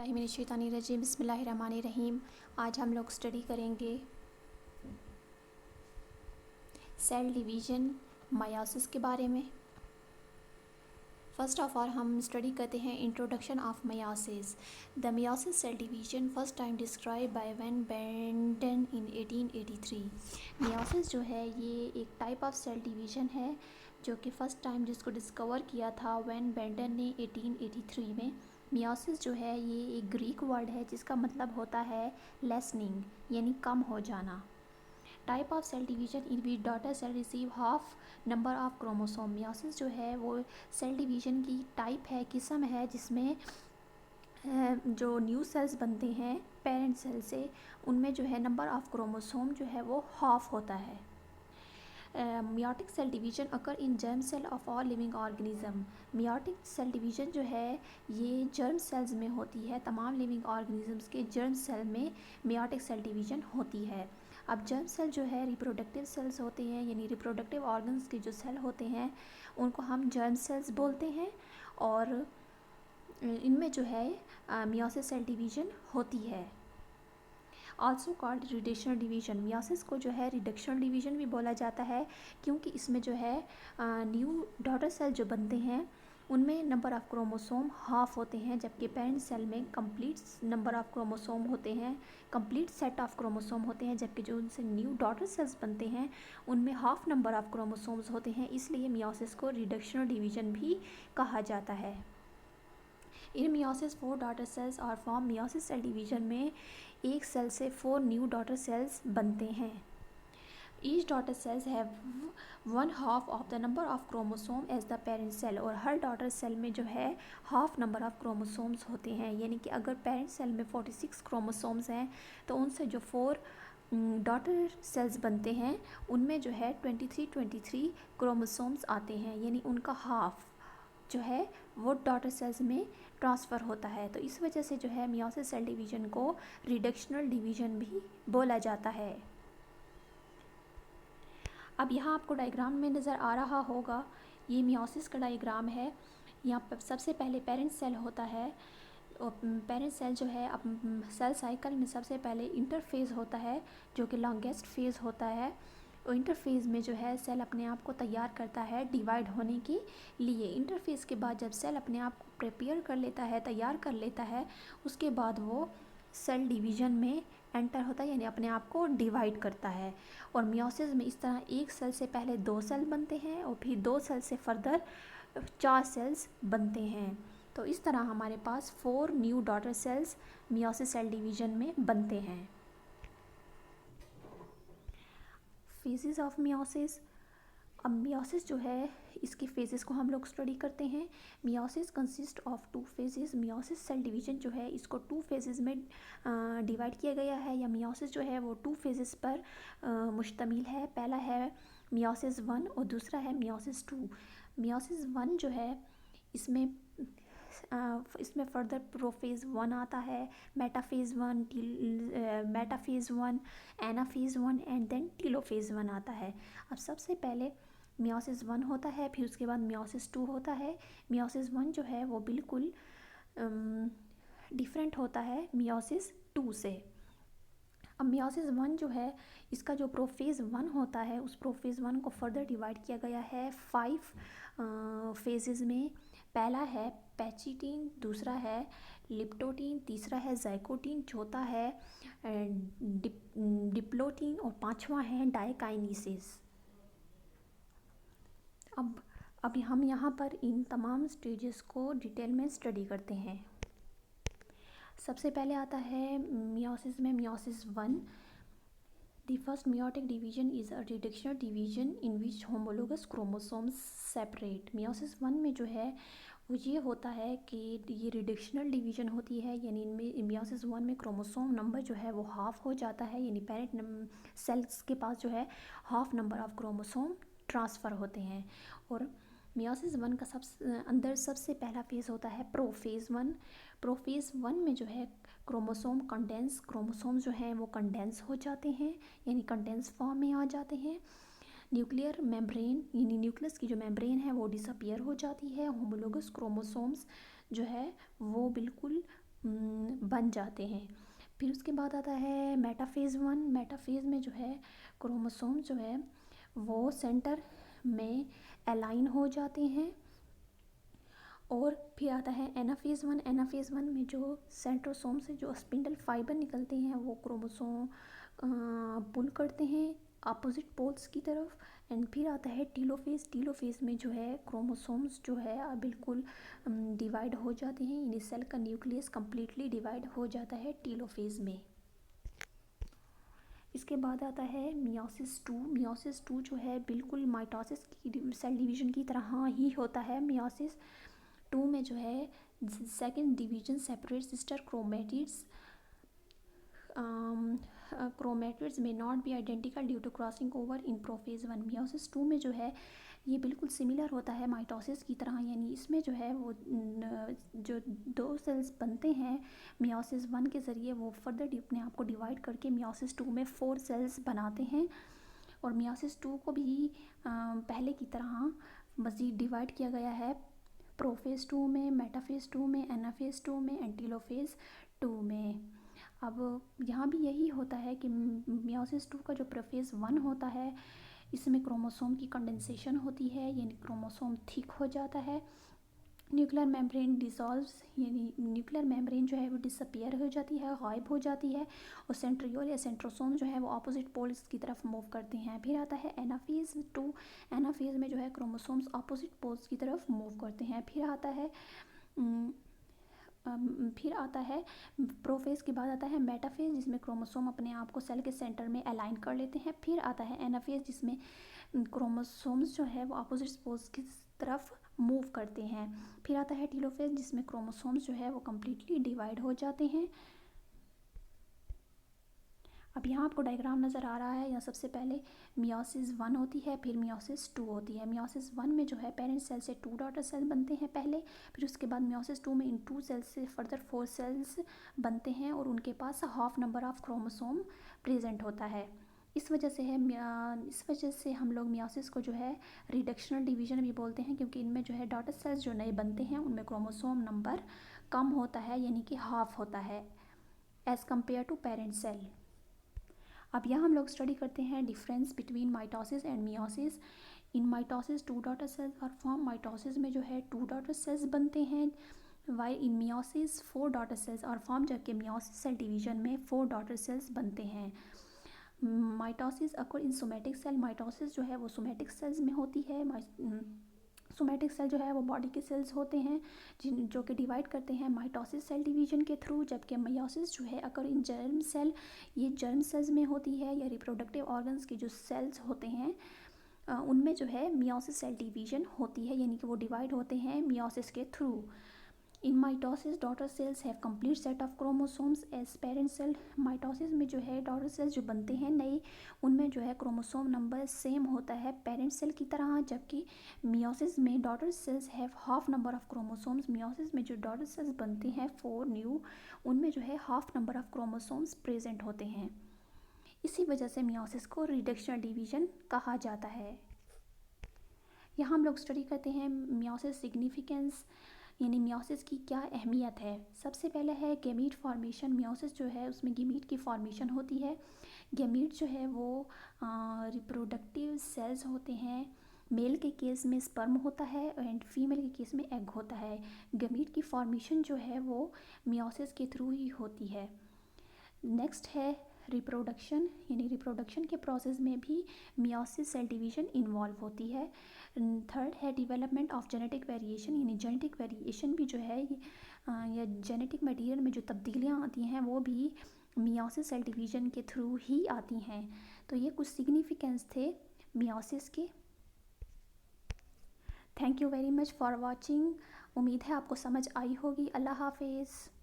औज़ुबिल्लाहिमिनश्शैतानिर्रजीम बिस्मिल्लाहिर्रहमानिर्रहीम। आज हम लोग स्टडी करेंगे सेल डिवीज़न मायोसिस के बारे में। फ़र्स्ट ऑफ़ ऑल हम स्टडी करते हैं introduction of meiosis. The meiosis cell division first time describe by Van Beneden in 1883। Meiosis जो है ये एक टाइप ऑफ सेल डिवीज़न है जो कि फ़र्स्ट टाइम जिसको डिस्कवर किया था वैन बेंटन ने 1883 में। मियोसिस जो है ये एक ग्रीक वर्ड है जिसका मतलब होता है लेसनिंग यानी कम हो जाना। Type of cell division in which daughter cell receive half number of chromosome. Meiosis जो है वो सेल डिवीजन की टाइप है, किस्म है, जिसमें जो न्यू सेल्स बनते हैं पेरेंट सेल से उनमें जो है नंबर ऑफ क्रोमोसोम जो है वो हाफ होता है। Meiotic cell division occur in germ cell of all living organism. Meiotic cell division जो है ये जर्म सेल्स में होती है, तमाम लिविंग ऑर्गेनिजम्स के जर्म सेल में मियोटिक सेल डिवीजन होती है। अब जर्म सेल जो है रिप्रोडक्टिव सेल्स होते हैं, यानी रिप्रोडक्टिव ऑर्गन्स के जो सेल होते हैं उनको हम जर्म सेल्स बोलते हैं, और इनमें जो है मियोसिस सेल डिवीजन होती है। Also called reductional division. Meiosis को जो है रिडक्शनल डिवीजन भी बोला जाता है क्योंकि इसमें जो है न्यू डॉटर सेल जो बनते हैं उनमें नंबर ऑफ़ क्रोमोसोम हाफ होते हैं, जबकि पेरेंट सेल में कंप्लीट नंबर ऑफ़ क्रोमोसोम होते हैं, कंप्लीट सेट ऑफ क्रोमोसोम होते हैं, जबकि जो उनसे न्यू डॉटर सेल्स बनते हैं उनमें हाफ नंबर ऑफ़ क्रोमोसोम्स होते हैं। इसलिए मियोसिस को रिडक्शनल डिवीजन भी कहा जाता है। इन मियोसिस 4 डॉटर सेल्स और फॉर्म। मियोसिस सेल डिवीजन में एक सेल से 4 न्यू डॉटर सेल्स बनते हैं। Each daughter cells have 1/2 of the number of chromosome as the parent cell. और हर डॉटर सेल में जो है हाफ नंबर ऑफ क्रोमोसोम्स होते हैं, यानी कि अगर पेरेंट सेल में 46 क्रोमोसोम्स हैं तो उनसे जो 4 डॉटर सेल्स बनते हैं उनमें जो है 23 क्रोमोसोम्स आते हैं, यानी उनका हाफ जो है वो डॉटर सेल्स में ट्रांसफ़र होता है। तो इस वजह से जो है मियोसिस सेल डिवीज़न को रिडक्शनल डिवीज़न भी बोला जाता है। अब यहाँ आपको डायग्राम में नज़र आ रहा होगा, ये मियोसिस का डायग्राम है। यहाँ पर सबसे पहले पेरेंट सेल होता है, और पेरेंट सेल जो है अब सेल साइकिल में सबसे पहले इंटरफेज़ होता है जो कि लॉन्गेस्ट फेज़ होता है। और इंटरफेज़ में जो है सेल अपने आप को तैयार करता है डिवाइड होने के लिए। इंटरफेज़ के बाद जब सेल अपने आप को प्रिपेयर कर लेता है, तैयार कर लेता है, उसके बाद वो सेल डिवीज़न में एंटर होता है, यानी अपने आप को डिवाइड करता है। और मियोसिस में इस तरह एक सेल से पहले 2 सेल बनते हैं और फिर 2 सेल से फर्दर 4 सेल्स बनते हैं। तो इस तरह हमारे पास 4 new daughter cells meiosis cell division में बनते हैं। Phases of meiosis. अब मियोसिस जो है इसके फेजेस को हम लोग स्टडी करते हैं। Meiosis consist of 2 phases. Meiosis cell division जो है इसको 2 फेजेस में डिवाइड किया गया है, या मियोसिस जो है वो 2 फेजेस पर मुश्तमिल है। पहला है मियोसिस 1 और दूसरा है मियोसिस 2। मियोसिस 1 जो है इसमें फर्दर प्रोफेज़ 1 आता है, metaphase 1, metaphase 1, anaphase 1 and then telophase 1 आता है। अब सबसे पहले मियोसिस 1 होता है, फिर उसके बाद मियोसिस 2 होता है। मियोसिस 1 जो है वो बिल्कुल डिफरेंट होता है मियोसिस 2 से। अब मियोसिस 1 जो है इसका जो प्रोफेज़ 1 होता है उस प्रोफेज़ 1 को फर्दर डिवाइड किया गया है 5 फेजेस में। पहला है पैचिटीन, दूसरा है लिप्टोटीन, तीसरा है ज़ाइकोटीन, चौथा है डिप्लोटीन और पांचवा है डाइकाइनेसिस। अब हम यहाँ पर इन तमाम स्टेजेस को डिटेल में स्टडी करते हैं। सबसे पहले आता है मियोसिस में meiosis 1। The first meiotic division is a reductional division in which homologous chromosomes separate। Meiosis 1 में जो है वो ये होता है कि ये रिडक्शनल डिवीज़न होती है, यानी इनमें मियोसिस 1 में क्रोमोसोम नंबर जो है वो हाफ हो जाता है, यानी पेरेंट सेल्स के पास जो है half number of chromosome transfer होते हैं। और मियोसिस 1 का अंदर सबसे पहला फेज़ होता है प्रोफेज़ 1। प्रोफेज़ 1 में जो है क्रोमोसोम जो हैं वो कंडेंस हो जाते हैं, यानी कंडेंस फॉर्म में आ जाते हैं। न्यूक्लियर मेम्ब्रेन यानी न्यूक्लियस की जो मेम्ब्रेन है वो डिसअपियर हो जाती है। होमोलोगस क्रोमोसोम्स जो है वो बिल्कुल बन जाते हैं। फिर उसके बाद आता है मेटाफेज़ 1। मेटाफेज़ में जो है क्रोमोसोम जो है वो सेंटर में अलाइन हो जाते हैं। और फिर आता है एनाफेज़ 1। एनाफेज़ 1 में जो सेंट्रोसोम से जो स्पिंडल फाइबर निकलते हैं वो क्रोमोसोम पुल करते हैं अपोजिट पोल्स की तरफ। एंड फिर आता है टीलोफेज़। टीलोफेज़ में जो है क्रोमोसोम्स जो है बिल्कुल डिवाइड हो जाते हैं, यानी सेल का न्यूक्लियस कम्प्लीटली डिवाइड हो जाता है टीलोफेज़ में। इसके बाद आता है मियोसिस 2। मियोसिस 2 जो है बिल्कुल माइटोसिस की सेल डिवीजन की तरह ही होता है। मियोसिस 2 में जो है second division separate sister chromatids chromatids में not be identical due to crossing over in prophase 1। Meiosis 2 में जो है ये बिल्कुल सिमिलर होता है माइटोसिस की तरह, यानी इसमें जो है वो जो 2 सेल्स बनते हैं मियोसिस 1 के ज़रिए वो फर्दर अपने आप को डिवाइड करके मियोसिस 2 में 4 सेल्स बनाते हैं। और मियोसिस 2 को भी पहले की तरह मज़ीद डिवाइड किया गया है प्रोफेज़ 2 में, मेटाफेज़ 2 में, एनाफेज़ 2 में, एंटीलोफेज़ 2 में। अब यहाँ भी यही होता है कि मियोसिस 2 का जो प्रोफेज़ 1 होता है इसमें क्रोमोसोम की कंडेंसेशन होती है, यानी क्रोमोसोम थिक हो जाता है। न्यूक्लियर मेम्ब्रेन डिसॉल्व्स, यानी न्यूक्लियर मेम्ब्रेन जो है वो डिसअपियर हो जाती है, गायब हो जाती है। और सेंट्रियोल या सेंट्रोसोम जो है वो अपोजिट पोल्स की तरफ मूव करते हैं। फिर आता है एनाफेज़ 2। एनाफेज़ में जो है क्रोमोसोम्स अपोजिट पोल्स की तरफ मूव करते हैं। फिर आता है प्रोफेज़ के बाद आता है मेटाफेज़, जिसमें क्रोमोसोम अपने आप को सेल के सेंटर में अलाइन कर लेते हैं। फिर आता है एनाफेज़, जिसमें क्रोमोसोम्स जो है वो अपोजिट पोल्स की तरफ मूव करते हैं। फिर आता है टीलोफेज़, जिसमें क्रोमोसोम्स जो है वो कम्प्लीटली डिवाइड हो जाते हैं। अब यहाँ आपको डायग्राम नज़र आ रहा है। यहाँ सबसे पहले मियोसिस 1 होती है, फिर मियोसिस 2 होती है। मियोसिस 1 में जो है पेरेंट सेल से 2 डॉटर सेल बनते हैं पहले, फिर उसके बाद मियोसिस 2 में इन 2 सेल्स से फर्दर 4 सेल्स बनते हैं और उनके पास half number of chromosome present होता है। इस वजह से हम लोग मियोसिस को जो है रिडक्शनल डिवीजन भी बोलते हैं, क्योंकि इनमें जो है डॉटर सेल्स जो नए बनते हैं उनमें क्रोमोसोम नंबर कम होता है, यानी कि हाफ होता है as compare to parent cell. अब यहाँ हम लोग स्टडी करते हैं difference between mitosis and meiosis. In mitosis 2 daughter cells are form. Mitosis में जो है 2 डॉटर सेल्स बनते हैं, while in meiosis 4 daughter cells are form, जबकि मियोसिस सेल डिवीजन में 4 डॉटर सेल्स बनते हैं। Mitosis occur in somatic cell. Mitosis जो है वो सोमेटिक सेल्स में होती है। सोमेटिक सेल जो है वो बॉडी के सेल्स होते हैं जो कि डिवाइड करते हैं माइटोसिस सेल डिवीजन के थ्रू, जबकि मियोसिस जो है अगर इन जर्म सेल, ये जर्म सेल्स में होती है, या रिप्रोडक्टिव ऑर्गन्स के जो सेल्स होते हैं उनमें जो है मियोसिस सेल डिवीजन होती है, यानी कि वो डिवाइड होते हैं मियोसिस के through. In mitosis daughter cells have complete set of chromosomes as parent cell. Mitosis में जो है डॉटर सेल्स जो बनते हैं नए, उनमें जो है क्रोमोसोम नंबर सेम होता है पेरेंट सेल की तरह, जबकि मियोसिस में daughter cells have half number of chromosomes. Meiosis में जो डॉटर सेल्स बनते हैं 4 न्यू, उनमें जो है half number of chromosomes present होते हैं। इसी वजह से मियोसिस को रिडक्शनल डिवीजन कहा जाता है। यहाँ हम लोग स्टडी करते हैं मियोसिस सिग्निफिकेंस, यानी मियोसिस की क्या अहमियत है। सबसे पहले है गैमीट फॉर्मेशन। मियोसिस जो है उसमें गैमीट की फॉर्मेशन होती है। गैमीट जो है वो रिप्रोडक्टिव सेल्स होते हैं। मेल के केस में स्पर्म होता है एंड फीमेल के केस में एग होता है। गैमीट की फॉर्मेशन जो है वो मियोसिस के थ्रू ही होती है। नेक्स्ट है रिप्रोडक्शन, यानी रिप्रोडक्शन के प्रोसेस में भी मियोसिस सेल डिवीजन इन्वॉल्व होती है। थर्ड है डेवलपमेंट ऑफ जेनेटिक वेरिएशन, यानी जेनेटिक वेरिएशन भी जो है या जेनेटिक मटेरियल में जो तब्दीलियाँ आती हैं वो भी मियोसिस सेल डिवीजन के थ्रू ही आती हैं। तो ये कुछ सिग्निफिकेंस थे मियोसिस के। Thank you very much for watching. उम्मीद है आपको समझ आई होगी। अल्लाह हाफिज़।